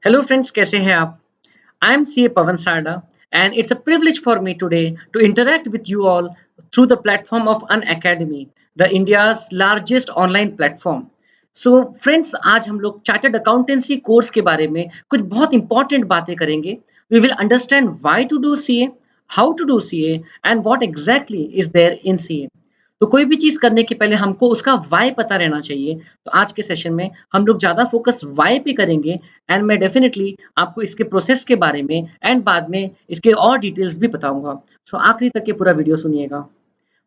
Hello friends, कैसे हैं आप? I am CA Pavan Sarda and it's a privilege for me today to interact with you all through the platform of Unacademy, the India's largest online platform. So friends, आज हम लोग chartered accountancy course के बारे में कुछ बहुत important बातें करेंगे. We will understand why to do CA, how to do CA and what exactly is there in CA. तो कोई भी चीज़ करने के पहले हमको उसका व्हाय पता रहना चाहिए। तो आज के सेशन में हम लोग ज़्यादा फोकस व्हाय पे करेंगे एंड मैं डेफिनिटली आपको इसके प्रोसेस के बारे में एंड बाद में इसके और डिटेल्स भी बताऊँगा। सो आखिरी तक ये पूरा वीडियो सुनिएगा।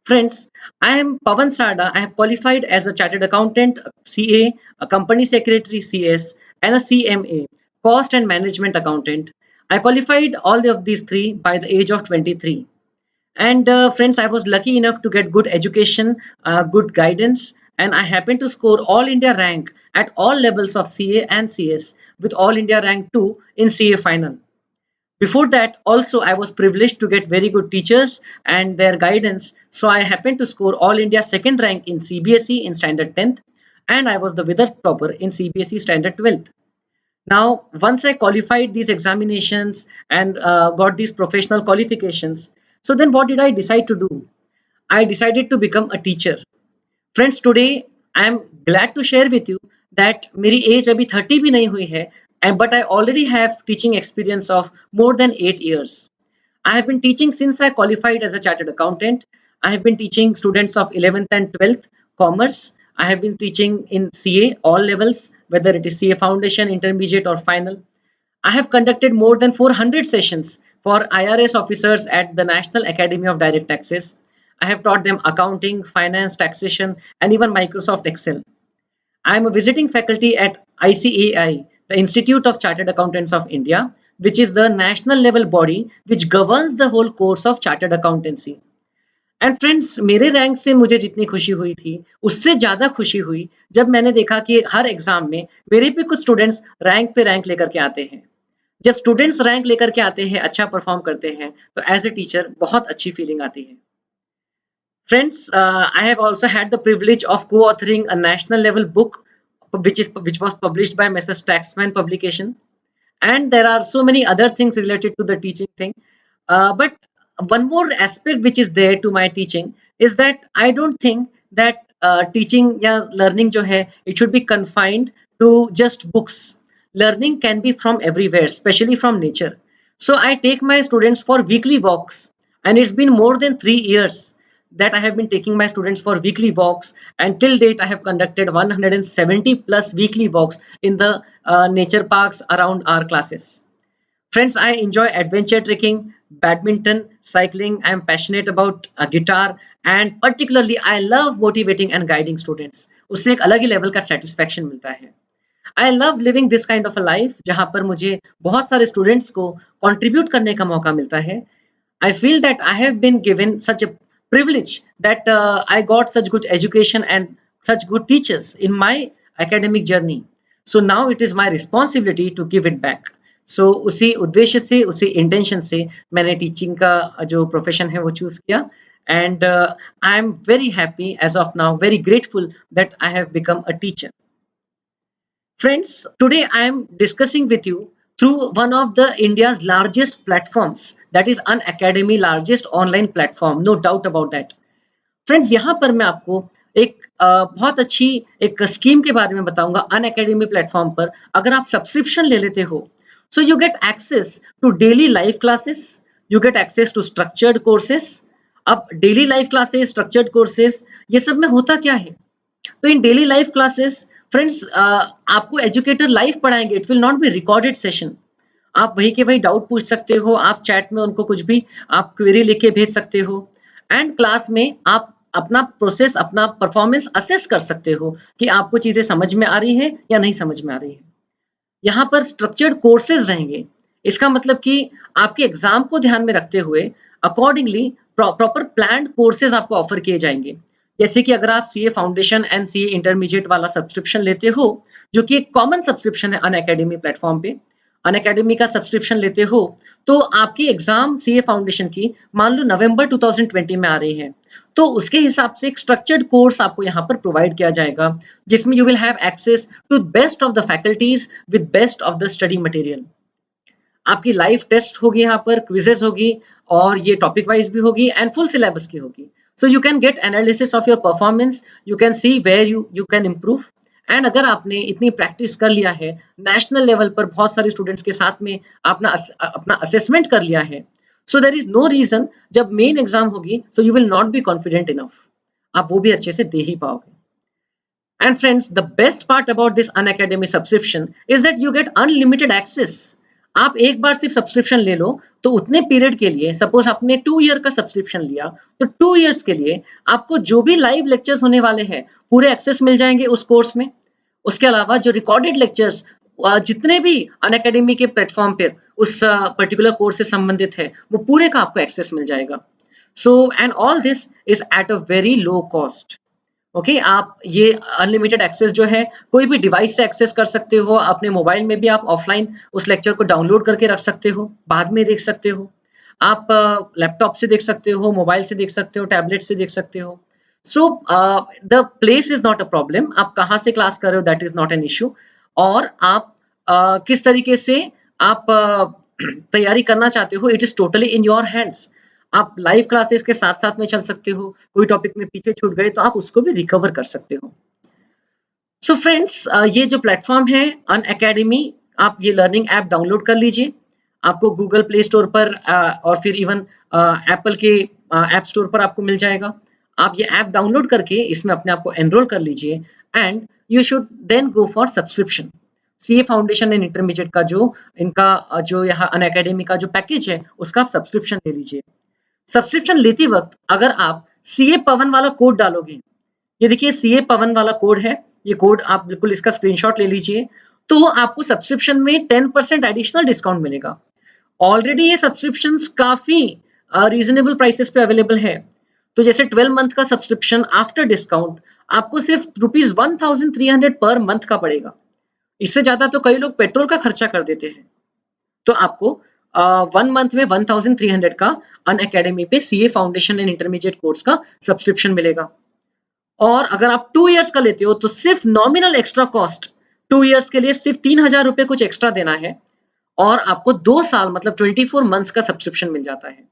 Friends, I am Pavan Sarda. I have qualified as a chartered accountant, CA, a company secretary, CS, and a CMA, cost and management accountant. I qualified all of these three by the age of 23. And friends, I was lucky enough to get good education, good guidance, and I happened to score All India rank at all levels of CA and CS with All India rank 2 in CA final. Before that, also, I was privileged to get very good teachers and their guidance. So I happened to score All India second rank in CBSE in standard 10th, and I was the Vidar topper in CBSE standard 12th. Now, once I qualified these examinations and got these professional qualifications, so then what did I decide to do? I decided to become a teacher. Friends, today I am glad to share with you that मेरी as अभी 30 भी नहीं हुई है and but I already have teaching experience of more than 8 years. I have been teaching since I qualified as a chartered accountant. I have been teaching students of 11th and 12th commerce. I have been teaching in CA all levels, whether it is CA foundation, intermediate or final. I have conducted more than 400 sessions for IRS officers at the National Academy of Direct Taxes. I have taught them accounting, finance, taxation, and even Microsoft Excel. I am a visiting faculty at ICAI, the Institute of Chartered Accountants of India, which is the national level body which governs the whole course of chartered accountancy. And friends, मेरे rank से मुझे जितनी खुशी हुई थी उससे ज़्यादा खुशी हुई जब मैंने देखा कि हर एग्जाम में मेरे भी कुछ स्टूडेंट्स रैंक पे रैंक लेकर के आते हैं। जब स्टूडेंट्स रैंक लेकर के आते हैं, अच्छा परफॉर्म करते हैं, तो एज ए टीचर बहुत अच्छी फीलिंग आती है। Friends, I have also had the privilege of co-authoring a national level book which was published by Messrs. Taxman Publication, and there are so many other things related to the teaching thing. But one more aspect which is there to my teaching is that I don't think that teaching या learning जो है it should be confined to just books. Learning can be from everywhere, especially from nature. So I take my students for weekly walks, and it's been more than 3 years that I have been taking my students for weekly walks, and till date I have conducted 170 plus weekly walks in the nature parks around our classes. Friends, I enjoy adventure trekking, badminton, cycling. I am passionate about guitar, and particularly I love motivating and guiding students. उससे एक अलग ही level का satisfaction मिलता है. I love living this kind of a life जहाँ पर मुझे बहुत सारे स्टूडेंट्स को contribute करने का मौका मिलता है. I feel that I have been given such a privilege that I got such good education and such good teachers in my academic journey. So now it is my responsibility to give it back. So उसी उद्देश्य से, उसी intention से मैंने teaching का जो profession है वो चूज किया, and I am very happy as of now, very grateful that I have become a teacher. Friends, today I am discussing with you through one of the India's largest platforms, that is Unacademy, largest online platform, no doubt about that. Friends, यहाँ पर मैं आपको एक बहुत अच्छी एक scheme के बारे में बताऊंगा। अनअकैडमी प्लेटफॉर्म पर अगर आप सब्सक्रिप्शन ले लेते हो, so you get access to daily live classes, you get access to structured courses. अब daily live classes, structured courses, ये सब में होता क्या है? तो इन डेली लाइव क्लासेस फ्रेंड्स, आपको एजुकेटर लाइव पढ़ाएंगे, it will not be recorded session. आप वही के वही डाउट पूछ सकते हो, आप चैट में उनको कुछ भी आप क्वेरी लिख के भेज सकते हो, एंड क्लास में आप अपना प्रोसेस, अपना परफॉर्मेंस असेस कर सकते हो कि आपको चीजें समझ में आ रही है या नहीं समझ में आ रही है। यहाँ पर स्ट्रक्चर्ड कोर्सेज रहेंगे, इसका मतलब कि आपके एग्जाम को ध्यान में रखते हुए अकॉर्डिंगली प्रॉपर प्लान्ड कोर्सेज आपको ऑफर किए जाएंगे। जैसे कि अगर आप CA foundation and CA intermediate वाला सब्सक्रिप्शन लेते हो, जो कि एक कॉमन सब्सक्रिप्शन है अनअकैडमी प्लेटफॉर्म पे, अनअकैडमी का सब्सक्रिप्शन लेते हो तो आपकी एग्जाम सीए फाउंडेशन की मान लो नवंबर 2020 में आ रही है, तो उसके हिसाब से एक स्ट्रक्चर्ड कोर्स आपको यहाँ पर प्रोवाइड किया जाएगा जिसमें you will have access to best of the faculties with best of the study material. आपकी लाइव टेस्ट होगी, यहाँ पर क्विजेस होगी और ये टॉपिक वाइज भी होगी एंड फुल सिलेबस की होगी। So you can get analysis of your performance, you can see where you can improve. And अगर आपने इतनी प्रैक्टिस कर लिया है, नेशनल लेवल पर बहुत सारे स्टूडेंट्स के साथ में अपना असेसमेंट कर लिया है, so there is no reason जब मेन एग्जाम होगी so you will not be confident enough, आप वो भी अच्छे से दे ही पाओगे। And friends, the best part about this Unacademy subscription is that you get unlimited access. आप एक बार सिर्फ सब्सक्रिप्शन ले लो तो उतने पीरियड के लिए, सपोज आपने 2 ईयर का सब्सक्रिप्शन लिया तो 2 इयर्स के लिए आपको जो भी लाइव लेक्चर्स होने वाले हैं पूरे एक्सेस मिल जाएंगे उस कोर्स में। उसके अलावा जो रिकॉर्डेड लेक्चर्स जितने भी अनअकैडमी के प्लेटफॉर्म पर उस पर्टिकुलर कोर्स से संबंधित है वो पूरे का आपको एक्सेस मिल जाएगा। So and all this is at a very low cost. Okay आप ये अनलिमिटेड एक्सेस जो है कोई भी डिवाइस से एक्सेस कर सकते हो, अपने मोबाइल में भी आप ऑफलाइन उस लेक्चर को डाउनलोड करके रख सकते हो, बाद में देख सकते हो, आप लैपटॉप से देख सकते हो, मोबाइल से देख सकते हो, टैबलेट से देख सकते हो। So the place is not a problem, आप कहाँ से क्लास कर रहे हो that is not an issue. और आप किस तरीके से आप तैयारी करना चाहते हो, it is totally in your hands. आप लाइव क्लासेस के साथ साथ में चल सकते हो, कोई टॉपिक में पीछे छूट गए तो आप उसको भी रिकवर कर सकते हो। सो फ्रेंड्स, ये जो प्लेटफॉर्म है अनअकैडमी, आप ये लर्निंग ऐप डाउनलोड कर लीजिए। आपको गूगल प्ले स्टोर पर और फिर इवन एप्पल के ऐप स्टोर पर आपको मिल जाएगा। आप ये ऐप डाउनलोड करके इसमें अपने आप को एनरोल कर लीजिए and you should then go for subscription. CA foundation and intermediate का जो इनका जो यहाँ अनअकैडमी का जो पैकेज है उसका आप सब्सक्रिप्शन ले लीजिए। सब्सक्रिप्शन लेते वक्त अगर आप सीए पवन वाला कोड डालोगे, ये देखिए सीए पवन वाला कोड है, ये कोड आप बिल्कुल इसका स्क्रीनशॉट ले लीजिए, तो आपको सब्सक्रिप्शन में 10% एडिशनल डिस्काउंट मिलेगा। ऑलरेडी ये सब्सक्रिप्शंस काफी रीजनेबल प्राइसेस पे अवेलेबल है। तो जैसे 12 मंथ का सब्सक्रिप्शन आफ्टर डिस्काउंट आपको सिर्फ ₹1300 पर मंथ का पड़ेगा। इससे ज्यादा तो कई लोग पेट्रोल का खर्चा कर देते हैं। तो आपको 1 मंथ में 1300 का अनअकैडमी पे CA foundation and intermediate course का सब्सक्रिप्शन मिलेगा। और अगर आप 2 इयर्स का लेते हो तो सिर्फ नॉमिनल एक्स्ट्रा कॉस्ट 2 इयर्स के लिए सिर्फ ₹3000 कुछ एक्स्ट्रा देना है और आपको 2 साल मतलब 24 मंथ्स का सब्सक्रिप्शन मिल जाता है।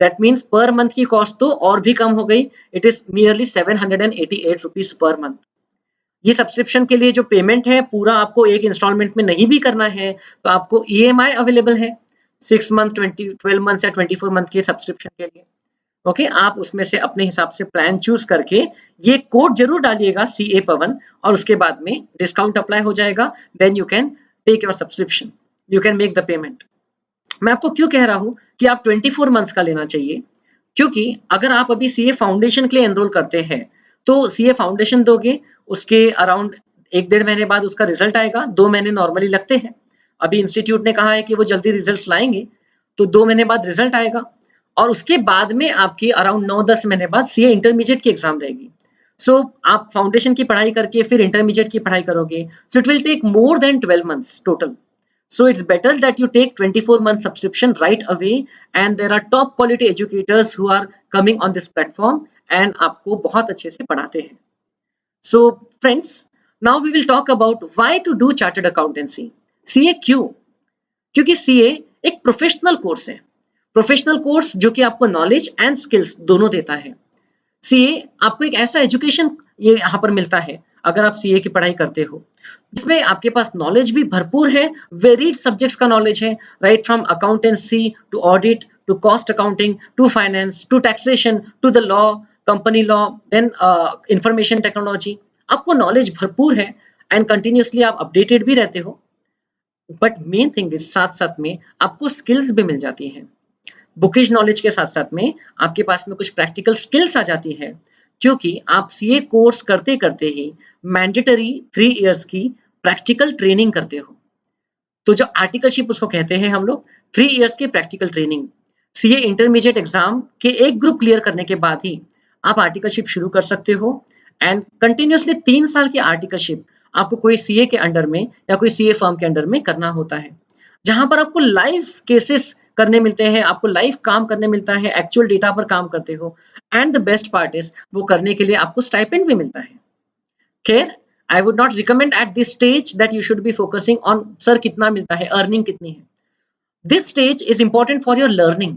दैट मीन्स पर मंथ की कॉस्ट तो और भी कम हो गई, it is nearly ₹788 per month. ये सब्सक्रिप्शन के लिए जो पेमेंट है पूरा आपको एक इंस्टॉलमेंट में नहीं भी करना है तो आपको ईएमआई अवेलेबल है 6 मंथ 12 मंथ या 24 मंथ के सब्सक्रिप्शन के लिए। ओके आप उसमें से अपने हिसाब से प्लान चूज करके ये कोड जरूर डालिएगा सीए पवन और उसके बाद में डिस्काउंट अप्लाई हो जाएगा, then you can take your subscription, you can make the payment. मैं आपको क्यों कह रहा हूं कि आप 24 मंथ्स का लेना चाहिए, क्योंकि अगर आप अभी सीए फाउंडेशन के लिए एनरोल करते हैं तो सीए फाउंडेशन दोगे, उसके अराउंड 1-1.5 महीने बाद उसका रिजल्ट आएगा, 2 महीने नॉर्मली लगते हैं। अभी इंस्टीट्यूट ने कहा है कि वो जल्दी रिजल्ट्स लाएंगे, तो 2 महीने बाद रिजल्ट आएगा और उसके बाद में आपकी अराउंड 9-10 महीने बाद सीए इंटरमीडिएट की एग्जाम रहेगी। सो आप फाउंडेशन की पढ़ाई करके फिर इंटरमीडिएट की पढ़ाई करोगे, so it will take more than 12 months total. So it's better that you take 24-month subscription right away and there are top quality educators who are coming on this platform and आपको बहुत अच्छे से पढ़ाते हैं। So friends, now we will talk about why to do chartered accountancy. CA क्यों? क्योंकि CA एक professional course है, प्रोफेशनल कोर्स जो कि आपको नॉलेज एंड स्किल्स दोनों देता है। सीए आपको एक ऐसा एजुकेशन ये यहाँ पर मिलता है अगर आप सीए की पढ़ाई करते हो जिसमें आपके पास नॉलेज भी भरपूर है, वेरिड सब्जेक्ट्स का नॉलेज है, right from accountancy to audit to cost accounting to finance to taxation to the law, company law, then information technology. आपको नॉलेज भरपूर है एंड कंटिन्यूसली आप अपडेटेड भी रहते हो। बट मेन थिंग इज साथ साथ में आपको स्किल्स भी मिल जाती हैं। बुकिश नॉलेज के साथ साथ में आपके पास में कुछ प्रैक्टिकल स्किल्स आ जाती है, क्योंकि आप सीए कोर्स करते करते ही मैंडेटरी 3 इयर्स की प्रैक्टिकल ट्रेनिंग करते हो। तो जो आर्टिकलशिप उसको कहते हैं हम लोग, 3 इयर्स की practical training. CA intermediate exam के एक ग्रुप क्लियर करने के बाद ही आप आर्टिकलशिप शुरू कर सकते हो एंड कंटिन्यूसली 3 साल की आर्टिकलशिप आपको कोई सीए के अंडर में या कोई सीए फर्म के अंडर में करना होता है। जहां पर आपको लाइव केसेस करने मिलते हैं, आपको लाइव काम करने मिलता है, एक्चुअल डेटा पर काम करते हो। And the best part is वो करने के लिए आपको स्टाइपेंड भी मिलता है। खैर, I would not recommend at this stage that you should be focusing on sir कितना मिलता है, अर्निंग कितनी है। This stage is important for your learning.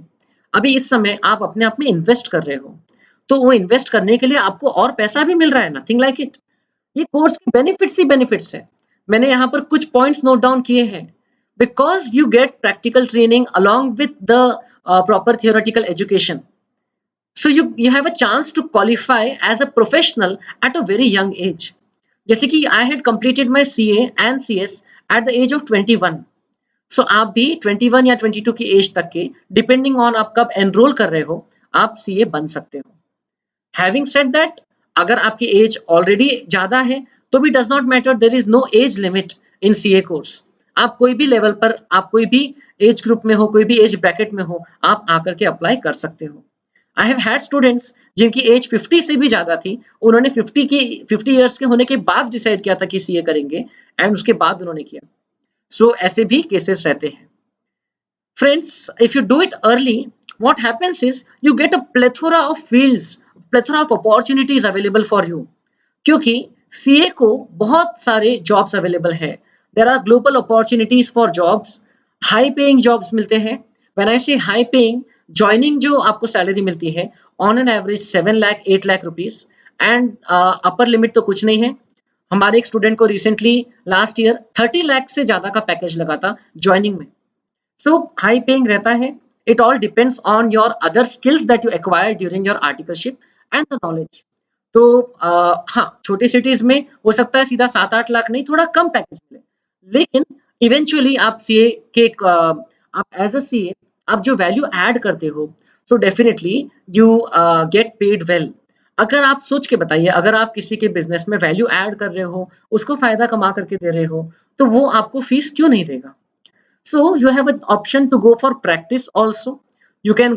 अभी इस समय आप अपने आप में इन्वेस्ट कर रहे हो, तो वो इन्वेस्ट करने के लिए आपको और पैसा भी मिल रहा है, नथिंग लाइक इट। ये कोर्स के बेनिफिट्स ही बेनिफिट्स है। मैंने यहाँ पर कुछ पॉइंट्स नोट डाउन किए हैं। Because you get practical training along with the proper theoretical education, so you have a chance to qualify as a professional at a very young age. जैसे कि I had completed my CA and CS at the age of 21. So आप भी 21 या 22 की as तक के, depending on आप कब एनरोल कर रहे हो, आप सीए बन सकते हो। हैविंग सेड दैट, अगर आपकी एज ऑलरेडी ज्यादा है तो भी does not matter, there is no age limit in CA course. आप कोई भी लेवल पर, आप कोई भी एज ग्रुप में हो, कोई भी एज ब्रैकेट में हो, आप आकर के अप्लाई कर सकते हो। आई हैव हैड स्टूडेंट्स जिनकी एज 50 से भी ज्यादा थी, उन्होंने 50 ईयर्स के होने के बाद डिसाइड किया था कि सीए करेंगे, एंड उसके बाद उन्होंने किया। सो ऐसे भी केसेस रहते हैं। Friends, if you do it early, what happens is you get a plethora of fields, plethora of opportunities available for you. क्योंकि सीए को बहुत सारे जॉब्स अवेलेबल है। There are global opportunities for jobs, high paying jobs मिलते हैं। When I से high paying, joining जो आपको सैलरी मिलती है on an average 7 lakh 8 lakh rupees, and upper limit तो कुछ नहीं है। हमारे एक स्टूडेंट को रिसेंटली लास्ट ईयर 30 लाख से ज्यादा का पैकेज लगा था ज्वाइनिंग में। सो हाई पेइंग रहता है। It all depends on your other skills that you acquire during your articleship and the knowledge. तो हाँ, छोटे सिटीज में हो सकता है सीधा 7-8 लाख नहीं, थोड़ा कम पैकेज मिले, लेकिन इवेंचुअली आप सीए के आप एज अ सीए आप जो वैल्यू ऐड करते हो, so definitely you get paid well. अगर आप सोच के बताइए, अगर आप किसी के बिजनेस में वैल्यू ऐड कर रहे हो, उसको फायदा कमा करके दे रहे हो, तो वो आपको फीस क्यों नहीं देगा? So you have an option to go for practice also. You can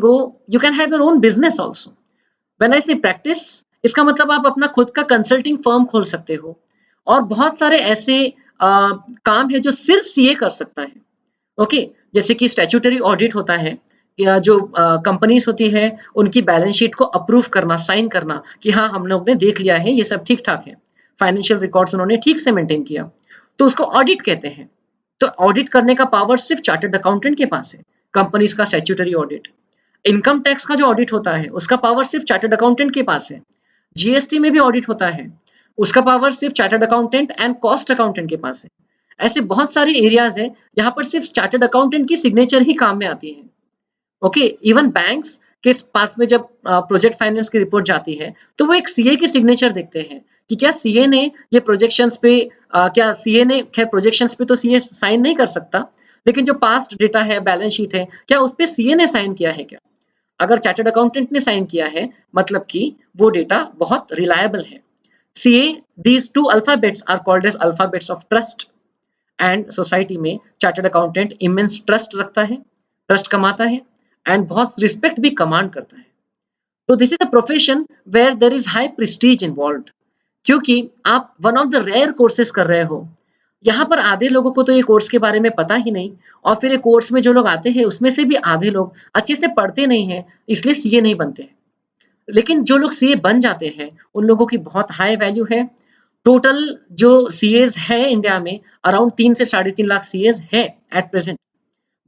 have your own business also. When I say practice, इसका मतलब आप अपना खुद का कंसल्टिंग फर्म खोल सकते हो, और बहुत सारे ऐसे काम है जो सिर्फ सीए कर सकता है। ओके, जैसे कि स्टैट्यूटरी ऑडिट होता है, या जो कंपनीज होती है उनकी बैलेंस शीट को अप्रूव करना, साइन करना कि हाँ हम लोग ने देख लिया है, ये सब ठीक ठाक है, फाइनेंशियल रिकॉर्ड्स उन्होंने ठीक से मेंटेन किया, तो उसको ऑडिट कहते हैं। तो ऑडिट करने का पावर सिर्फ चार्टर्ड अकाउंटेंट के पास है, कंपनीज का स्टैट्यूटरी ऑडिट। इनकम टैक्स का जो ऑडिट होता है उसका पावर सिर्फ चार्टर्ड अकाउंटेंट के पास है। जीएसटी में भी ऑडिट होता है, उसका पावर सिर्फ chartered accountant and cost accountant के पास है। ऐसे बहुत सारे एरियाज है जहां पर सिर्फ चार्टर्ड अकाउंटेंट की सिग्नेचर ही काम में आती है। ओके, इवन बैंक्स के पास में जब प्रोजेक्ट फाइनेंस की रिपोर्ट जाती है, तो वो एक सीए की सिग्नेचर देखते हैं कि क्या सीए ने ये प्रोजेक्शंस पे क्या सीए ने, खैर प्रोजेक्शंस पे तो सीए साइन नहीं कर सकता, लेकिन जो पास्ट डेटा है, बैलेंस शीट है, क्या उस पे सीए ने साइन किया है क्या? अगर चार्टर्ड अकाउंटेंट ने साइन किया है, मतलब कि वो डेटा बहुत रिलायबल है। CA, these two alphabets are called as alphabets of trust, and society में चार्टर्ड अकाउंटेंट इमेंस ट्रस्ट रखता है, ट्रस्ट कमाता है, एंड बहुत रिस्पेक्ट भी कमांड करता है। तो this is a profession where there is high prestige involved, क्योंकि आप one of the rare courses कर रहे हो। यहाँ पर आधे लोगों को तो ये कोर्स के बारे में पता ही नहीं, और फिर ये कोर्स में जो लोग आते हैं उसमें से भी आधे लोग अच्छे से पढ़ते नहीं हैं, इसलिए सीए नहीं बनते हैं। लेकिन जो लोग सीए बन जाते हैं उन लोगों की बहुत हाई वैल्यू है। टोटल जो सीएज है इंडिया में, अराउंड 3 से 3.5 लाख सीएज है at present,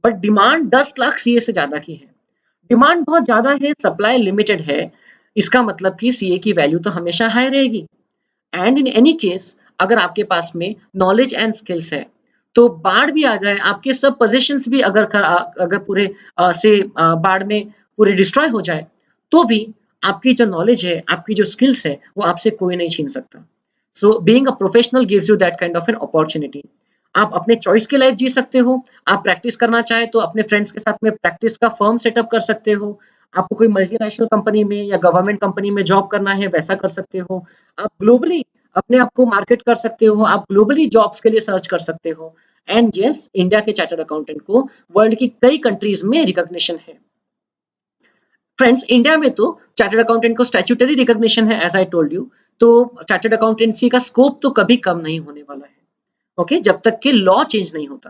but demand 10 lakh CA से ज्यादा की है। डिमांड बहुत ज्यादा है, सप्लाई लिमिटेड है, इसका मतलब कि सीए की वैल्यू तो हमेशा हाई रहेगी। एंड इन एनी केस, अगर आपके पास में नॉलेज एंड स्किल्स है, तो बाढ़ भी आ जाए, आपके सब पोजीशंस भी अगर पूरे बाढ़ में पूरे डिस्ट्रॉय हो जाए, तो भी आपकी जो नॉलेज है, आपकी जो स्किल्स है, वो आपसे कोई नहीं छीन सकता। So being a professional gives you that kind of an opportunity. आप अपने चॉइस की लाइफ जी सकते हो। आप प्रैक्टिस करना चाहे तो अपने फ्रेंड्स के साथ में प्रैक्टिस का फर्म सेटअप कर सकते हो। आपको कोई मल्टीनेशनल कंपनी में या गवर्नमेंट कंपनी में जॉब करना है, वैसा कर सकते हो। आप ग्लोबली अपने आप को मार्केट कर सकते हो, आप ग्लोबली जॉब्स के लिए सर्च कर सकते हो। एंड यस, इंडिया के चार्टर्ड अकाउंटेंट को वर्ल्ड की कई कंट्रीज में रिकॉग्निशन है। फ्रेंड्स, इंडिया में तो चार्टर्ड अकाउंटेंट को स्टैट्यूटरी रिकॉग्निशन है, एज आई टोल्ड यू। तो चार्टर्ड अकाउंटेंसी का स्कोप तो कभी कम नहीं होने वाला है, ओके, जब तक कि लॉ चेंज नहीं होता।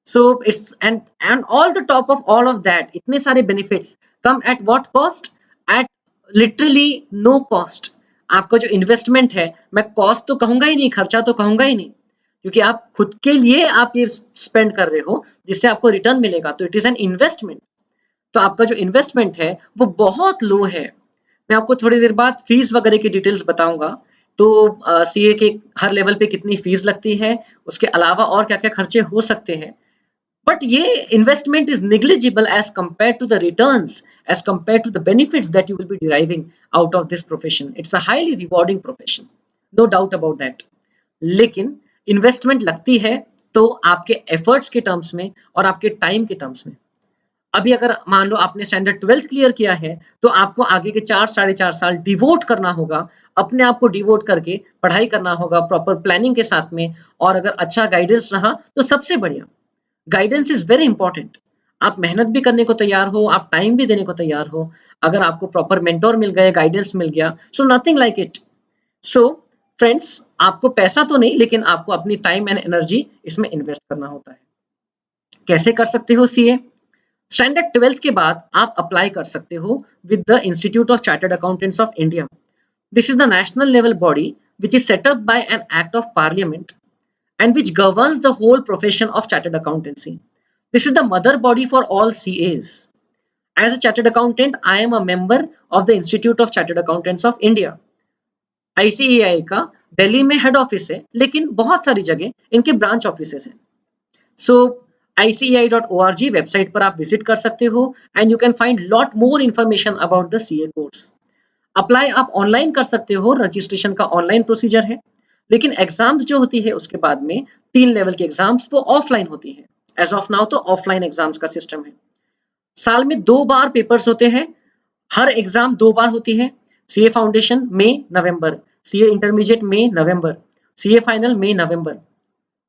So it's and all the top of all of that, इतने सारे benefits come at what cost? At literally no cost. आपका जो इन्वेस्टमेंट है, मैं कॉस्ट तो कहूंगा ही नहीं, खर्चा तो कहूंगा ही नहीं, क्योंकि आप खुद के लिए आप ये स्पेंड कर रहे हो जिससे आपको रिटर्न मिलेगा, तो इट इज एन इन्वेस्टमेंट। तो आपका जो इन्वेस्टमेंट है वो बहुत लो है। मैं आपको थोड़ी देर बाद फीस वगैरह की डिटेल्स बताऊंगा। तो सीए के हर लेवल पे कितनी फीस लगती है, उसके अलावा और क्या क्या खर्चे हो सकते हैं, बट ये investment is negligible as compared to the returns, as compared to the benefits that you will be deriving out of this profession. It's a highly rewarding profession, no doubt about that. लेकिन investment लगती है तो आपके efforts के terms में और आपके time के टर्म्स में। अभी अगर मान लो आपने स्टैंडर्ड 12th क्लियर किया है, तो आपको आगे के 4 साढ़े 4 साल डिवोट करना होगा, अपने आप को डिवोट करके पढ़ाई करना होगा प्रॉपर प्लानिंग के साथ में। और अगर अच्छा गाइडेंस रहा तो सबसे बढ़िया। Guidance is very important. आप मेहनत भी करने को तैयार हो, आप टाइम भी देने को तैयार हो, अगर आपको प्रॉपर मेंटोर मिल गए, गाइडेंस मिल गया, so nothing like it. So friends, आपको पैसा तो नहीं, लेकिन आपको अपनी टाइम एंड एनर्जी इसमें इन्वेस्ट करना होता है। कैसे कर सकते हो सीए? स्टैंडर्ड 12th के बाद आप अप्लाई कर सकते हो with the institute of chartered accountants of India. This is the national level body which is set up by an act of parliament and which governs the whole profession of chartered accountancy. This is the mother body for all CAs. As a chartered accountant, I am a member of the Institute of Chartered Accountants of India. ICAI का दिल्ली में head office है, लेकिन बहुत सारी जगह इनके branch offices हैं। सो ICAI.org website पर आप विजिट कर सकते हो and you can find lot more information about the CA course. Apply आप ऑनलाइन कर सकते हो, रजिस्ट्रेशन का ऑनलाइन प्रोसीजर है, लेकिन एग्जाम्स जो होती है उसके बाद में 3 लेवल की एग्जाम्स वो ऑफलाइन होती है। एज ऑफ नाउ तो ऑफलाइन एग्जाम्स का सिस्टम है। साल में 2 बार पेपर्स होते हैं, हर एग्जाम 2 बार होती है। सीए फाउंडेशन मई नवंबर, सीए इंटरमीडिएट मई नवंबर, सीए फाइनल मई नवंबर।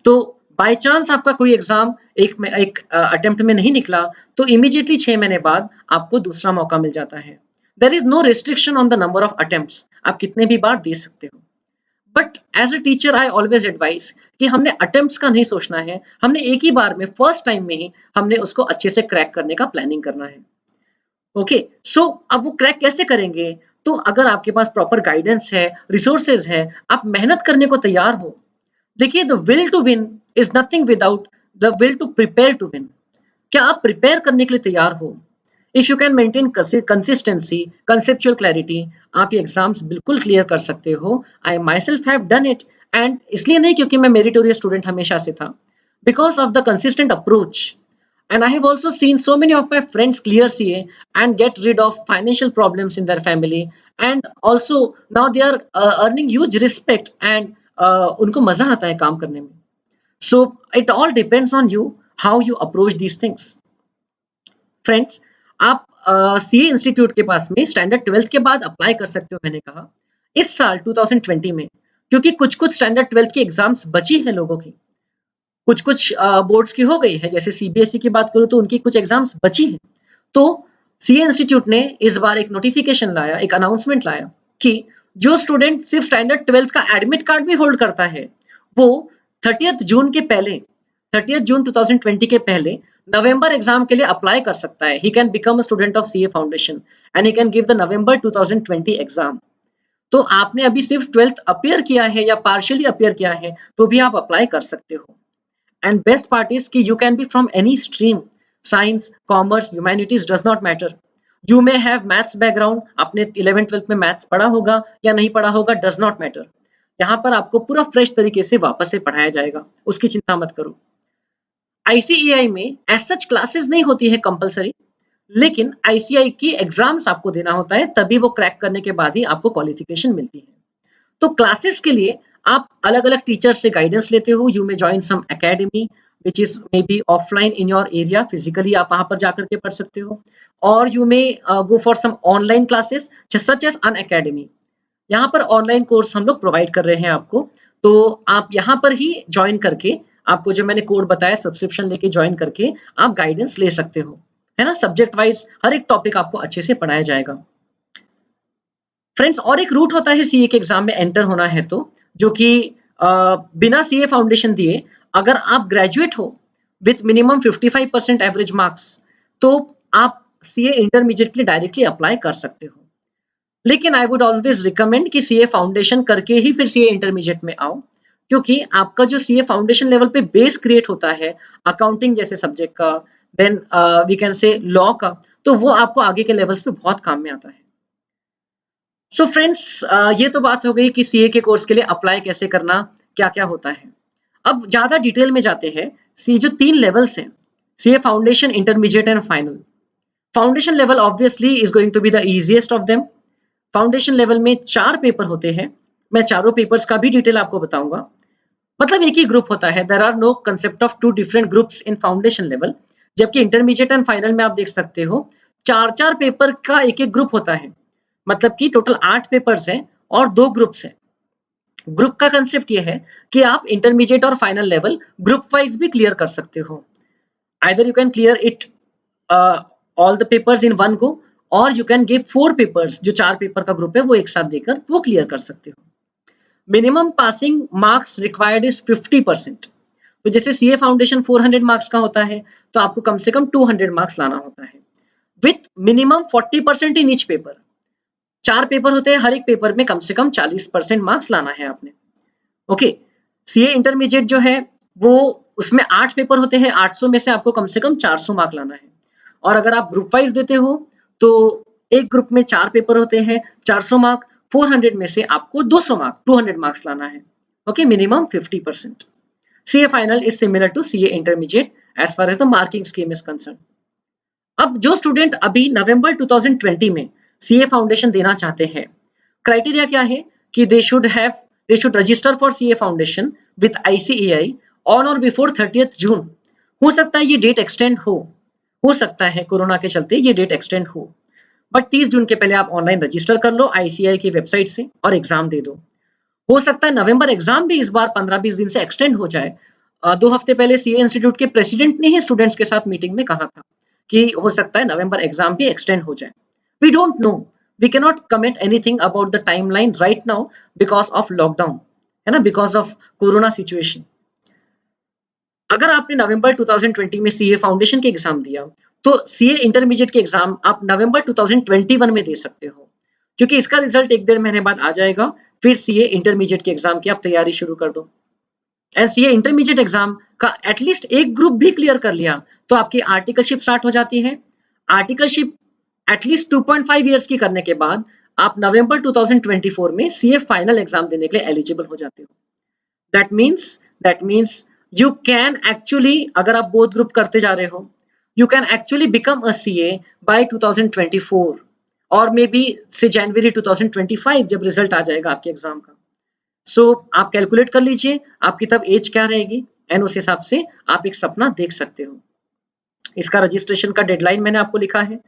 तो बाय चांस आपका कोई एग्जाम एक अटेम्प्ट में नहीं निकला, तो इमीडिएटली 6 महीने बाद आपको दूसरा मौका मिल जाता है। There is no restriction on the number of attempts, आप कितने भी बार दे सकते हो। But as a teacher I always advise कि हमने अटेम्प्ट्स का नहीं सोचना है, हमने एक ही बार में फर्स्ट टाइम में ही हमने उसको अच्छे से क्रैक करने का प्लानिंग करना है। ओके, सो अब वो क्रैक कैसे करेंगे? तो अगर आपके पास प्रॉपर गाइडेंस है, रिसोर्सेज है, आप मेहनत करने को तैयार हो। देखिए, the will to win is nothing without the will to prepare to win. क्या आप प्रिपेयर करने के लिए तैयार हो? If you can maintain consistency, conceptual clarity, आप ये एग्जाम्स बिल्कुल क्लियर कर सकते हो। I myself have done it, and इसलिए नहीं क्योंकि मैं मेरिटोरियस स्टूडेंट हमेशा से था, because of the consistent approach. And I have also seen so many of my friends clear CA and get rid of financial problems in their family, and also now they are earning huge respect, and उनको मजा आता है काम करने में। So it all depends on you how you approach these things. Friends, आप CA institute के पास में स्टैंडर्ड 12th के बाद अप्लाई कर सकते हो। मैंने कहा इस साल 2020 में, क्योंकि कुछ कुछ स्टैंडर्ड 12th की एग्जाम्स बची है लोगों की, कुछ कुछ बोर्ड्स की हो गई है, जैसे सीबीएसई की बात करूं तो उनकी कुछ एग्जाम्स बची हैं। तो सीए इंस्टीट्यूट ने इस बार एक नोटिफिकेशन लाया, एक अनाउंसमेंट लाया कि जो स्टूडेंट सिर्फ स्टैंडर्ड 12th का एडमिट कार्ड भी होल्ड करता है, वो 30 जून के पहले, 30 जून 2020 के पहले नवंबर एग्जाम के लिए अप्लाई कर सकता है। He can become a student of CA foundation and he can give the November 2020 exam. तो आपने अभी सिर्फ 12th अपियर किया है या पार्शियली अपियर किया है, तो भी आप अप्लाई कर सकते हो। And best part is कि you can be from any stream, science, commerce, humanities does not matter. You may have maths background, आपने 11th 12th में maths पढ़ा होगा या नहीं पढ़ा होगा, does not matter. यहाँ पर आपको पूरा फ्रेश तरीके से वापस से पढ़ाया जाएगा, उसकी चिंता मत करो। ICAI में as such क्लासेस नहीं होती है कंपलसरी, लेकिन ICAI की एग्जाम्स आपको देना होता है, तभी वो क्रैक करने के बाद ही आपको क्वालिफिकेशन मिलती है। तो क्लासेस के लिए आप अलग अलग टीचर से गाइडेंस लेते हो। You may join some academy which is maybe offline in your area, physically आप वहां पर जाकर के पढ़ सकते हो, और you may go for some online classes such as Unacademy. यहाँ पर ऑनलाइन कोर्स हम लोग प्रोवाइड कर रहे हैं आपको, तो आप यहाँ पर ही ज्वाइन करके, आपको जो मैंने कोड बताया सब्सक्रिप्शन लेके ज्वाइन करके आप गाइडेंस ले सकते हो, है ना। सब्जेक्ट वाइज हर एक टॉपिक आपको अच्छे से पढ़ाया जाएगा। फ्रेंड्स, और एक रूट होता है सीए के एग्जाम में एंटर होना है तो, जो कि बिना सीए फाउंडेशन दिए, अगर आप ग्रेजुएट हो विथ मिनिमम 55% एवरेज मार्क्स, तो आप सीए इंटरमीडिएट के लिए डायरेक्टली अप्लाई कर सकते हो। लेकिन आई वुड ऑलवेज रिकमेंड कि सीए फाउंडेशन करके ही फिर सीए इंटरमीडिएट में आओ, क्योंकि आपका जो सीए फाउंडेशन लेवल पे बेस क्रिएट होता है अकाउंटिंग जैसे सब्जेक्ट का, then we can say law का, तो वो आपको आगे के लेवल्स पे बहुत काम में आता है। सो फ्रेंड्स, ये तो बात हो गई कि सीए के कोर्स के लिए अप्लाई कैसे करना, क्या क्या होता है। अब ज्यादा डिटेल में जाते हैं। सी जो 3 लेवल्स हैं, CA foundation, intermediate and final. Foundation level obviously is going to be the easiest of them. Foundation level में 4 पेपर होते हैं। मैं चारों पेपर्स का भी डिटेल आपको बताऊंगा। मतलब एक ही ग्रुप होता है, there are no concept of 2 different groups in foundation level. जबकि इंटरमीडिएट एंड फाइनल में आप देख सकते हो 4-4 पेपर का एक-एक ग्रुप होता है। मतलब कि टोटल 8 पेपर्स हैं और 2 ग्रुप्स हैं। ग्रुप का कंसेप्ट ये है कि आप इंटरमीडिएट और फाइनल लेवल ग्रुप वाइज भी क्लियर कर सकते हो। Either you can clear it all the papers in one go, और यू कैन गिव 4 पेपर्स, जो 4 पेपर का ग्रुप है वो एक साथ देकर वो क्लियर कर सकते हो। Minimum passing marks required is 50%। तो जैसे सीए फाउंडेशन 400 मार्क्स का होता है, तो आपको कम से कम 200 मार्क्स लाना होता है, with minimum 40% in each paper. 4 paper होते हैं, हर एक पेपर में कम से कम 40% मार्क्स लाना है आपने। ओके, सीए इंटरमीडिएट जो है वो उसमें 8 पेपर होते हैं, 800 में से आपको कम से कम 400 मार्क लाना है। और अगर आप ग्रुप वाइज देते हो तो एक ग्रुप में 4 पेपर होते हैं, 400 मार्क, 400 में से आपको 200 मार्क, 200 मार्क्स लाना है। Okay, minimum 50%। CA final is similar to CA intermediate as far as the marking scheme is concern. अब जो स्टूडेंट अभी नवंबर 2020 में सीए फाउंडेशन देना चाहते हैं, क्राइटेरिया क्या है कि they should register for CA foundation with ICAI on और बिफोर 30th जून। हो सकता है ये डेट एक्सटेंड हो सकता है कोरोना के चलते ये डेट एक्सटेंड हो, बट 30 जून के पहले आप ऑनलाइन रजिस्टर कर लो आईसीएआई की वेबसाइट से और एग्जाम दे दो। हो सकता है नवंबर एग्जाम भी इस बार 15-20 दिन से एक्सटेंड हो जाए। 2 हफ्ते पहले सीए इंस्टीट्यूट के प्रेसिडेंट ने ही स्टूडेंट्स के साथ मीटिंग में कहा था कि हो सकता है नवंबर एग्जाम भी एक्सटेंड हो जाए। We don't know, we can not comment anything about the timeline right now because of lockdown, है ना, बिकॉज ऑफ कोरोना सिचुएशन। अगर आपने नवंबर 2020 में सीए फाउंडेशन के एग्जाम दिया, तो सीए इंटरमीडिएट के एग्जाम आप नवंबर 2021 में दे सकते हो, क्योंकि इसका रिजल्ट 1-1.5 महीने बाद आ जाएगा। फिर सीए इंटरमीडिएट के एग्जाम की आप तैयारी शुरू कर दो। एंड सीए इंटरमीडिएट एग्जाम का एटलीस्ट एक ग्रुप भी क्लियर कर लिया तो आपकी आर्टिकलशिप स्टार्ट हो जाती है। आर्टिकलशिप एटलीस्ट 2.5 ईयर्स की करने के बाद आप नवंबर 2024 में सीए फाइनल एग्जाम देने के लिए एलिजिबल हो जाते हो। That means you can actually, अगर आप बोथ ग्रुप करते जा रहे हो, you can actually become a CA by 2024 और मे बी से जनवरी 2025 जब रिजल्ट आ जाएगा आपके एग्जाम का। सो आप कैलकुलेट कर लीजिए आपकी तब एज क्या रहेगी, एंड उस हिसाब से आप एक सपना देख सकते हो। इसका रजिस्ट्रेशन का डेडलाइन मैंने आपको लिखा है।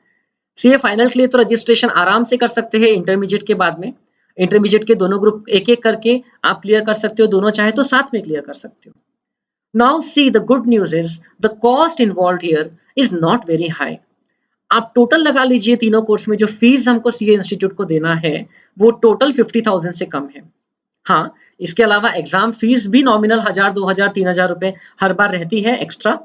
सीए फाइनल के लिए तो रजिस्ट्रेशन आराम से कर सकते हैं इंटरमीडिएट के बाद में। इंटरमीडिएट के दोनों ग्रुप एक एक करके आप क्लियर कर सकते हो, दोनों चाहे तो साथ में क्लियर कर सकते हो। Now see the good news is the cost involve here is not very high. आप टोटल लगा लीजिए तीनों कोर्स में जो फीस हमको सीए इंस्टीट्यूट को देना है वो टोटल 50,000 से कम है। हाँ, इसके अलावा एग्जाम फीस भी नॉमिनल 1000, 2000, 3000 रुपए हर बार रहती है एक्स्ट्रा।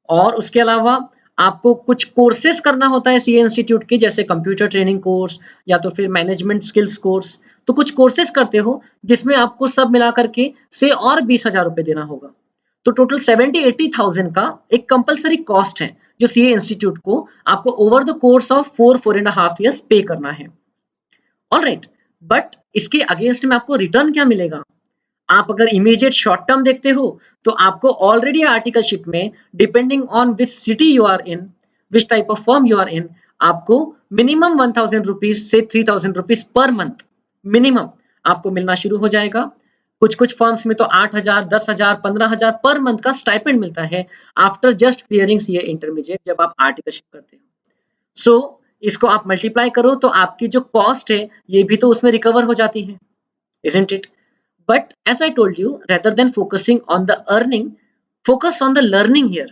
और उसके अलावा आपको कुछ कोर्सेस करना होता है सीए इंस्टीट्यूट के, जैसे कंप्यूटर ट्रेनिंग कोर्स या तो फिर मैनेजमेंट स्किल्स कोर्स। तो कुछ कोर्सेस करते हो जिसमें आपको सब मिला करके से और 20,000 रुपए देना होगा। तो टोटल 70-80,000 का एक कंपलसरी कॉस्ट है जो सीए इंस्टीट्यूट को आपको over the course of 4.5 years पे करना है। ऑलराइट, बट इसके अगेंस्ट में आपको रिटर्न क्या मिलेगा? आप अगर इमीडिएट शॉर्ट टर्म देखते हो तो आपको ऑलरेडी आर्टिकलशिप में depending on which city you are in, which type of firm you are in, आपको मिनिमम 1000 रुपीज से 3000 रुपीज पर मंथ मिनिमम आपको मिलना शुरू हो जाएगा। कुछ कुछ फर्म्स में तो 8,000, 10,000, 15,000 पर मंथ का स्टाइपेंड मिलता है after just clearing CA intermediate, जब आप आर्टिकलशिप करते हो। सो इसको आप मल्टीप्लाई करो तो आपकी जो कॉस्ट है ये भी तो उसमें रिकवर हो जाती है, isn't it? But as I told you, rather than focusing on the earning, focus on the learning here.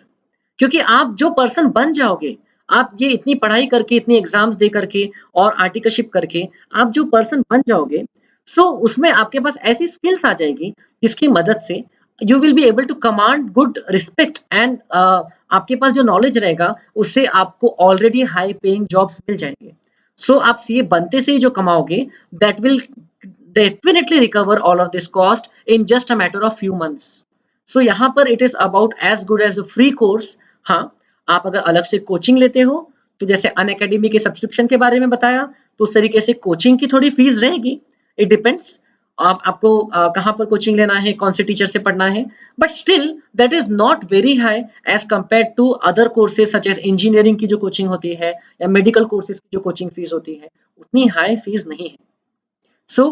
क्योंकि आप जो पर्सन बन जाओगे, आप ये इतनी पढ़ाई करके, इतनी एग्जाम्स दे करके और आर्टिकलशिप करके आप जो पर्सन बन जाओगे, सो उसमें आपके पास ऐसी स्किल्स आ जाएगी जिसकी मदद से you will be able to command good respect and आपके पास जो नॉलेज रहेगा उससे आपको ऑलरेडी हाई पेइंग जॉब्स मिल जाएंगे. सो आप सीए बनते से ही जो कमाओगे that will definitely recover all of this cost in just a matter of few months. So यहाँ पर it is about as good as a free course. हाँ, आप अगर अलग से कोचिंग लेते हो तो जैसे अनअकैडमी के सब्सक्रिप्शन के बारे में बताया तो उस तरीके से कोचिंग की थोड़ी फीस रहेगी. इट डिपेंड्स आपको कहाँ पर कोचिंग लेना है, कौन से टीचर से पढ़ना है, but still that is not very high as compare to other courses such as engineering की जो कोचिंग होती है या मेडिकल कोर्सेज की जो कोचिंग फीस होती है उतनी हाई फीस नहीं है. सो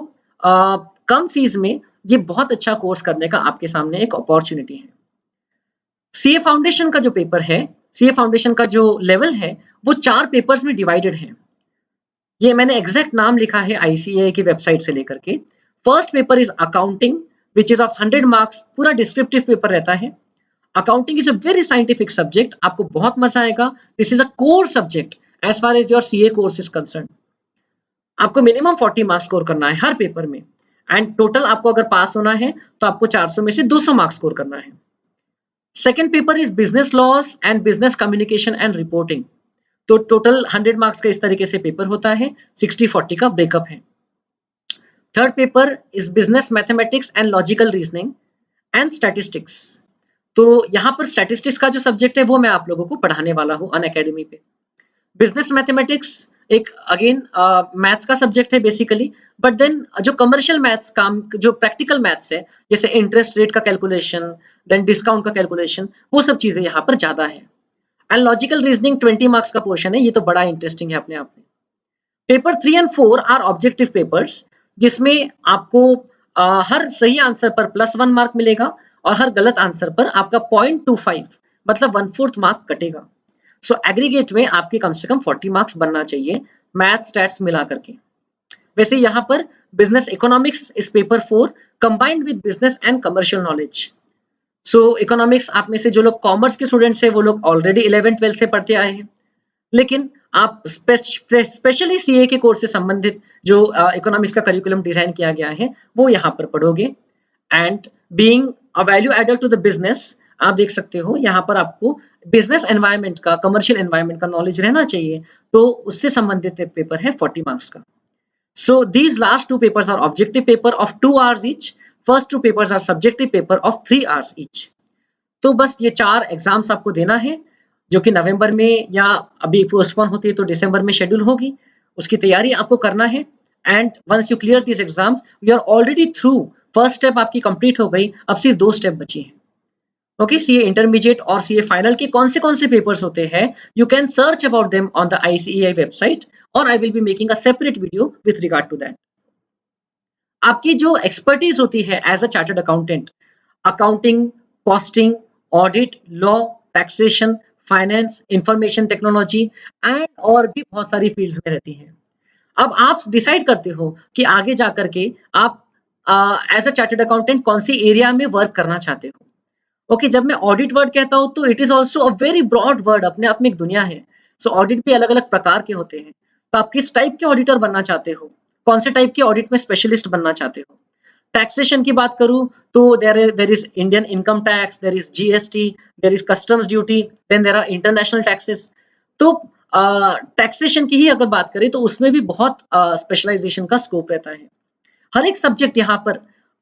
कम फीस में ये बहुत अच्छा कोर्स करने का आपके सामने एक अपॉर्चुनिटी है. सीए फाउंडेशन का जो पेपर है, सीए फाउंडेशन का जो लेवल है वो 4 पेपर्स में डिवाइडेड है. ये मैंने एग्जैक्ट नाम लिखा है आईसीएआई की वेबसाइट से लेकर के. First paper is accounting which is of 100 marks. पूरा डिस्क्रिप्टिव पेपर रहता है. Accounting is a very scientific subject, आपको बहुत मजा आएगा. This is a core subject as far as your CA course is concern. आपको मिनिमम 40 मार्क्स स्कोर करना है हर पेपर में एंड टोटल आपको अगर पास होना है तो आपको 400 में से 200 मार्क्स स्कोर करना है. Second paper is business loss and business communication and reporting. तो टोटल 100 मार्क्स का इस तरीके से पेपर होता है. 60-40 का ब्रेकअप है. Third paper is business mathematics and logical reasoning and statistics. तो यहाँ पर स्टैटिस्टिक्स का जो सब्जेक्ट है वो मैं आप लोगों को पढ़ाने वाला हूँ अनअकैडमी पे. बिजनेस मैथमेटिक्स एक अगेन मैथ्स का सब्जेक्ट है बेसिकली, बट देन जो कमर्शियल मैथ्स काम जो प्रैक्टिकल मैथ्स है जैसे इंटरेस्ट रेट का कैलकुलेशन, देन डिस्काउंट का कैलकुलेशन, वो सब चीजें यहाँ पर ज्यादा है. एंड लॉजिकल रीजनिंग 20 मार्क्स का पोर्शन है. ये तो बड़ा इंटरेस्टिंग है अपने आप में. Paper 3 and 4 are objective papers जिसमें आपको हर सही आंसर पर +1 मार्क मिलेगा और हर गलत आंसर पर आपका 0.25 मतलब 1/4 मार्क कटेगा. सो एग्रीगेट में आपके कम से कम 40 मार्क्स बनना चाहिए मैथ स्टैट्स मिला करके. वैसे यहाँ पर बिजनेस इकोनॉमिक्स इस paper 4 combined with business and commercial knowledge. So economics आप में से जो लोग कॉमर्स के स्टूडेंट्स हैं वो लोग ऑलरेडी 11th-12th से पढ़ते आए हैं, लेकिन आप स्पेशली सीए के कोर्स से संबंधित जो इकोनॉमिक्स का करिकुलम डिजाइन किया गया है वो यहाँ पर पढ़ोगे. And being a value adder to the business, आप देख सकते हो यहाँ पर आपको बिजनेस एनवायरनमेंट का, कमर्शियल एनवायरनमेंट का नॉलेज रहना चाहिए, तो उससे संबंधित एक पेपर है 40 मार्क्स का. So these last 2 papers are objective paper of 2 hours each. First 2 papers are subjective paper of 3 hours each. तो बस ये 4 एग्जाम्स आपको देना है जो कि नवंबर में या अभी पोस्टपोन होती है तो दिसंबर में शेड्यूल होगी. उसकी तैयारी आपको करना है and once you clear this exams you are already through. First step आपकी कंप्लीट हो गई, अब सिर्फ 2 स्टेप बची हैं. ओके, सीए इंटरमीडिएट और सीए फाइनल के कौन से पेपर्स होते हैं you can search about them on the ICAI website और I will be making a separate video with regard to that. आपकी जो एक्सपर्टीज होती है as a chartered accountant, accounting, costing, audit, law, taxation, finance, information technology and और भी बहुत सारी fields में रहती है. अब आप डिसाइड करते हो कि आगे जा करके आप एज अ चार्टर्ड अकाउंटेंट कौन सी एरिया में वर्क करना चाहते हो. ओके, जब मैं ऑडिट वर्ड कहता हूँ तो it is also a very broad word, अपने आप में एक दुनिया है. सो ऑडिट भी अलग अलग प्रकार के होते हैं. तो आप किस टाइप के ऑडिटर बनना चाहते हो, कौन से टाइप के ऑडिट में स्पेशलिस्ट बनना चाहते हो. टैक्सेशन की बात करूं तो there is Indian income tax, there is GST, there is customs duty, then there are international taxes. तो टैक्सेशन की ही अगर बात करें तो उसमें भी बहुत स्पेशलाइजेशन का स्कोप रहता है. हर एक सब्जेक्ट यहाँ पर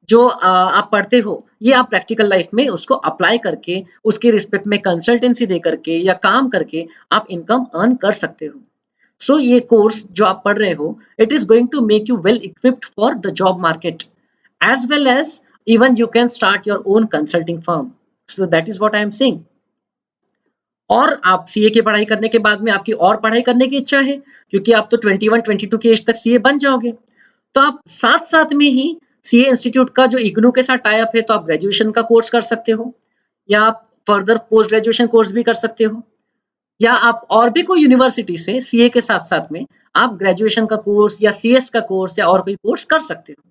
जो आप पढ़ते हो ये आप प्रैक्टिकल लाइफ में उसको अप्लाई करके उसके रिस्पेक्ट में कंसल्टेंसी दे करके या काम करके आप इनकम अर्न कर सकते हो. सो ये कोर्स जो आप पढ़ रहे हो it is going to make you well equipped for the job market as well as even you can start your own consulting firm. So that is what I am saying. और आप CA की पढ़ाई करने के बाद में आपकी और पढ़ाई करने की इच्छा है क्योंकि आप तो 21-22 की एज तक सीए बन जाओगे, तो आप साथ साथ में ही सीए इंस्टीट्यूट का जो इग्नू के साथ टाई अप है तो आप ग्रेजुएशन का कोर्स कर सकते हो या आप फर्दर पोस्ट ग्रेजुएशन कोर्स भी कर सकते हो या आप और भी कोई यूनिवर्सिटी से सीए के साथ साथ में आप ग्रेजुएशन का कोर्स या सीएस का कोर्स या और कोई कोर्स कर सकते हो.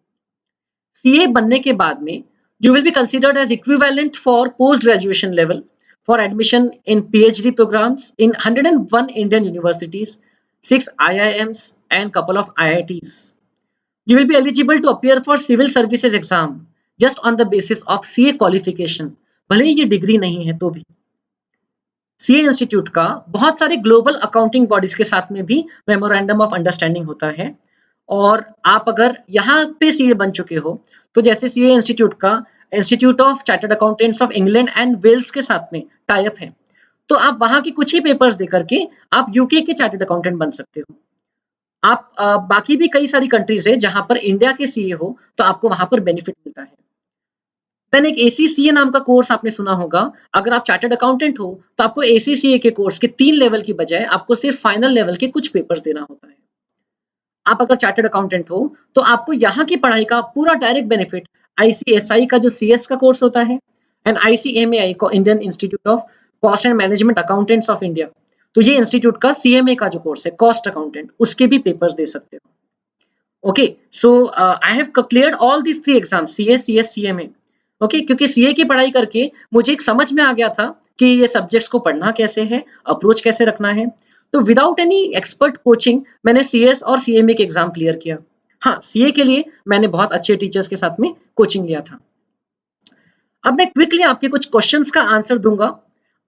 सीए बनने के बाद में you will be considered as equivalent for post graduation level for admission in PhD programs in 101 Indian universities, 6 IIMs and couple of IITs. You will be eligible to appear for civil services exam just on the basis of CA qualification, भले ही ये degree नहीं है तो भी। CA institute का बहुत सारे global accounting bodies के साथ में भी मेमोरेंडम ऑफ अंडरस्टैंडिंग होता है। और आप अगर यहाँ पे सीए बन चुके हो तो जैसे सीए इंस्टीट्यूट का institute of chartered accountants of England and Wales के साथ में टाई अप है, तो आप वहां के कुछ ही पेपर्स दे करके आप यूके के चार्टर्ड अकाउंटेंट बन सकते हो। आप बाकी भी कई सारी कंट्रीज है जहां पर इंडिया के सीए हो तो आपको वहां पर बेनिफिट मिलता है। देन एक एसीसीए नाम का कोर्स आपने सुना होगा। अगर आप चार्टर्ड अकाउंटेंट हो तो आपको एसीसीए के कोर्स के 3 लेवल की बजाय आपको सिर्फ फाइनल लेवल के कुछ पेपर्स देना होता है। आप अगर चार्टर्ड अकाउंटेंट हो तो आपको यहाँ की पढ़ाई का पूरा डायरेक्ट बेनिफिट आईसीएसआई का जो सीएस का कोर्स होता है एंड आईसीएमएआई को Indian institute of cost and management accountants of India, तो ये इंस्टीट्यूट का सीएमए का जो कोर्स है कॉस्ट अकाउंटेंट, उसके भी पेपर्स दे सकते हो। Okay, so I have cleared all these 3 exam, CA, CS, CMA. Okay, क्योंकि सीए की पढ़ाई करके मुझे एक समझ में आ गया था कि ये सब्जेक्ट्स को पढ़ना कैसे है, अप्रोच कैसे रखना है। तो विदाउट एनी एक्सपर्ट कोचिंग मैंने सीएस और सीएमए के एग्जाम क्लियर किया। हाँ, सीए के लिए मैंने बहुत अच्छे टीचर्स के साथ में कोचिंग लिया था। अब मैं क्विकली आपके कुछ क्वेश्चंस का आंसर दूंगा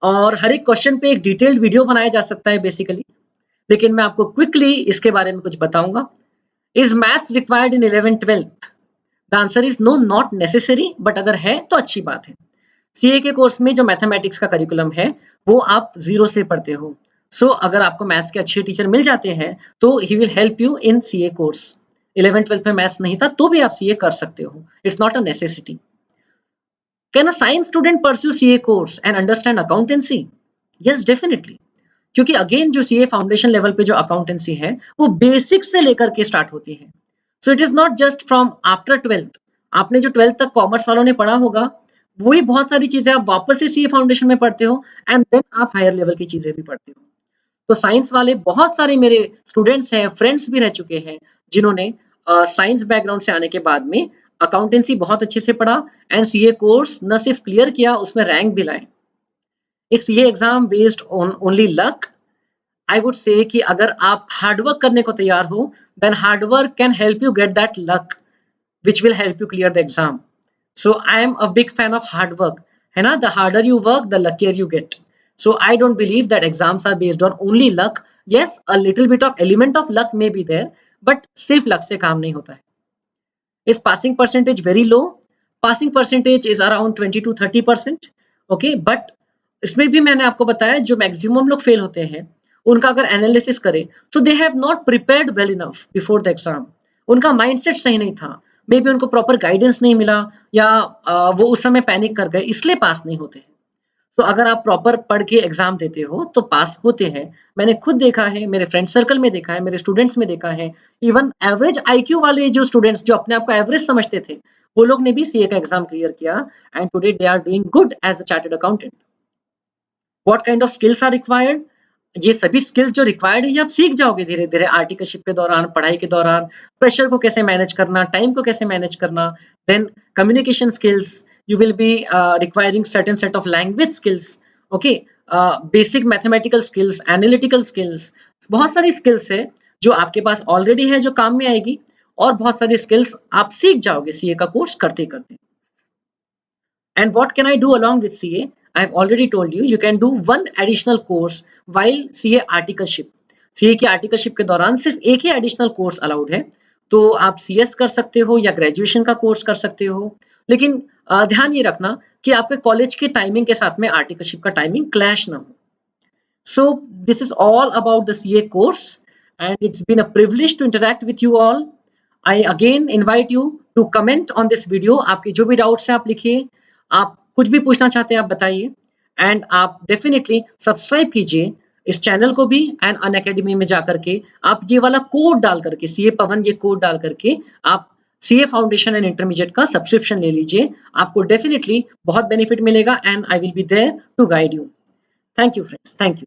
और हर एक क्वेश्चन पे एक डिटेल्ड वीडियो बनाया जा सकता है बेसिकली, लेकिन मैं आपको क्विकली इसके बारे में कुछ बताऊंगा। Is maths required in 11th-12th? The answer is no, not necessary, but अगर है तो अच्छी बात है। सीए के कोर्स में जो मैथमेटिक्स का करिकुलम है वो आप 0 से पढ़ते हो। सो अगर आपको मैथ्स के अच्छे टीचर मिल जाते हैं तो he will help you in CA course. 11th-12th में मैथ्स नहीं था तो भी आप सीए कर सकते हो, it's not a necessity. Can a science student pursue CA course and understand accountancy? Yes, definitely. क्योंकि अगेन जो सीए फाउंडेशन लेवल पे जो अकाउंटेंसी है वो बेसिक से लेकर के स्टार्ट होती है। So it is not just from after 12th। आपने जो 12th तक कॉमर्स वालों ने पढ़ा होगा वही बहुत सारी चीजें आप वापस से सीए फाउंडेशन में पढ़ते हो एंड देन आप हायर लेवल की चीजें भी पढ़ते हो। तो साइंस वाले बहुत सारे मेरे स्टूडेंट्स हैं, फ्रेंड्स भी रह चुके हैं जिन्होंने साइंस बैकग्राउंड से आने के बाद में अकाउंटेंसी बहुत अच्छे से पढ़ा एंड सीए कोर्स न सिर्फ क्लियर किया, उसमें रैंक भी लाए। इस CA exam based on only luck? I would say कि अगर आप हार्डवर्क करने को तैयार हो then hard work can help you get that luck which will help you clear the exam. So I am a big fan of hard work. है ना? The harder you work, the luckier you get. So I don't believe that exams are based on only luck. Yes, a little bit of element of luck may be there, but सिर्फ luck से काम नहीं होता है. Is passing percentage very low? Passing percentage is around 20 to 30%. Okay, but इसमें भी मैंने आपको बताया जो मैक्सिमम लोग फेल होते हैं उनका अगर एनालिसिस करें तो they have not prepared well enough before the exam. उनका माइंडसेट सही नहीं था, मे बी उनको प्रॉपर गाइडेंस नहीं मिला या वो उस समय पैनिक कर गए इसलिए पास नहीं होते हैं। तो अगर आप प्रॉपर पढ़ के एग्जाम देते हो तो पास होते हैं। मैंने खुद देखा है, मेरे फ्रेंड सर्कल में देखा है, मेरे स्टूडेंट्स में देखा है। इवन एवरेज आईक्यू वाले जो स्टूडेंट्स जो अपने आप को एवरेज समझते थे वो लोग ने भी सीए का एग्जाम क्लियर किया and today they are doing good as a chartered accountant. What kind of skills are required? ये सभी स्किल्स जो रिक्वायर्ड है ये आप सीख जाओगे धीरे धीरे आर्टिकलशिप के दौरान, पढ़ाई के दौरान। प्रेशर को कैसे मैनेज करना, टाइम को कैसे मैनेज करना, then communication skills, you will be requiring certain set of language skills, okay, basic mathematical skills, analytical skills. बहुत सारी स्किल्स है जो आपके पास ऑलरेडी है जो काम में आएगी और बहुत सारी स्किल्स आप सीख जाओगे सीए का कोर्स करते करते। And what can I do along with CA? I have already told you, you can do one additional course while CA articleship. CA की articleship के दौरान सिर्फ एक ही additional course allowed है, तो आप CS कर सकते हो या ग्रेजुएशन का कोर्स कर सकते हो, लेकिन ध्यान ये रखना कि आपके कॉलेज के टाइमिंग के साथ में आर्टिकलशिप का टाइमिंग क्लैश ना हो। So this is all about the CA course and it's been a privilege to interact with you all. I again invite you to comment on this video. आपके जो भी doubts हैं आप लिखिए, आप कुछ भी पूछना चाहते हैं आप बताइए एंड आप डेफिनेटली सब्सक्राइब कीजिए इस चैनल को भी एंड अनअकैडमी में जाकर के आप ये वाला कोड डाल करके सीए पवन ये कोड डाल करके आप सीए फाउंडेशन एंड इंटरमीडिएट का सब्सक्रिप्शन ले लीजिए। आपको डेफिनेटली बहुत बेनिफिट मिलेगा and I will be there to guide you. Thank you friends, thank you.